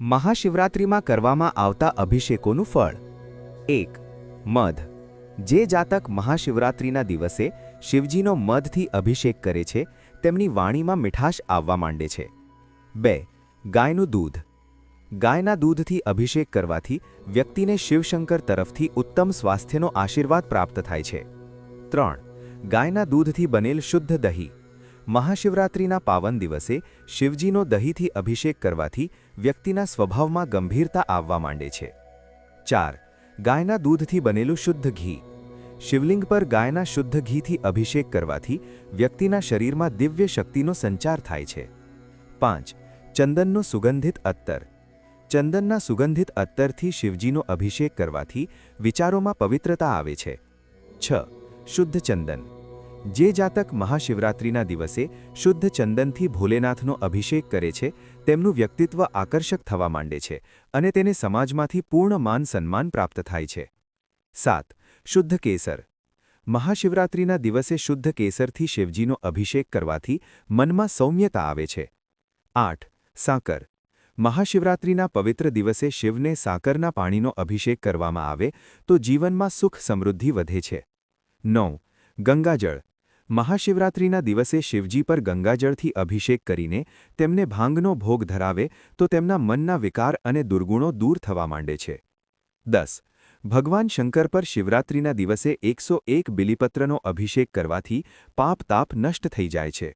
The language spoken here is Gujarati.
મહાશિવરાત્રિમાં કરવામાં આવતા અભિષેકોનું ફળ 1. મધ. જે જાતક મહાશિવરાત્રિના દિવસે શિવજીનો મધથી અભિષેક કરે છે તેમની વાણીમાં મીઠાશ આવવા માંડે છે. 2. ગાયનું દૂધ. ગાયના દૂધથી અભિષેક કરવાથી વ્યક્તિને શિવશંકર તરફથી ઉત્તમ સ્વાસ્થ્યનો આશીર્વાદ પ્રાપ્ત થાય છે. 3. ગાયના દૂધથી બનેલ શુદ્ધ દહીં. મહાશિવરાત્રિના પાવન દિવસે શિવજીનો દહીંથી અભિષેક કરવાથી વ્યક્તિના સ્વભાવમાં ગંભીરતા આવવા માંડે છે. 4. ગાયના દૂધથી બનેલું શુદ્ધ ઘી. શિવલિંગ પર ગાયના શુદ્ધ ઘીથી અભિષેક કરવાથી વ્યક્તિના શરીરમાં દિવ્ય શક્તિનો સંચાર થાય છે. 5. ચંદનનું સુગંધિત અત્તર. ચંદનના સુગંધિત અત્તરથી શિવજીનો અભિષેક કરવાથી વિચારોમાં પવિત્રતા આવે છે. 6. શુદ્ધ ચંદન. જે જાતક મહાશિવરાત્રિના દિવસે શુદ્ધ ચંદનથી ભોલેનાથનો અભિષેક કરે છે તેમનું વ્યક્તિત્વ આકર્ષક થવા માંડે છે અને તેને સમાજમાંથી પૂર્ણ માન સન્માન પ્રાપ્ત થાય છે. 7. શુદ્ધ કેસર. મહાશિવરાત્રિના દિવસે શુદ્ધ કેસરથી શિવજીનો અભિષેક કરવાથી મનમાં સૌમ્યતા આવે છે. 8. સાકર. મહાશિવરાત્રિના પવિત્ર દિવસે શિવને સાકરના પાણીનો અભિષેક કરવામાં આવે તો જીવનમાં સુખ સમૃદ્ધિ વધે છે. 9. ગંગાજળ. મહાશિવરાત્રિના દિવસે શિવજી પર ગંગાજળથી અભિષેક કરીને તેમને ભાંગનો ભોગ ધરાવે તો તેમના મનના વિકાર અને દુર્ગુણો દૂર થવા માંડે છે. 10. ભગવાન શંકર પર શિવરાત્રિના દિવસે 101 બિલીપત્રનો અભિષેક કરવાથી પાપ તાપ નષ્ટ થઈ જાય છે.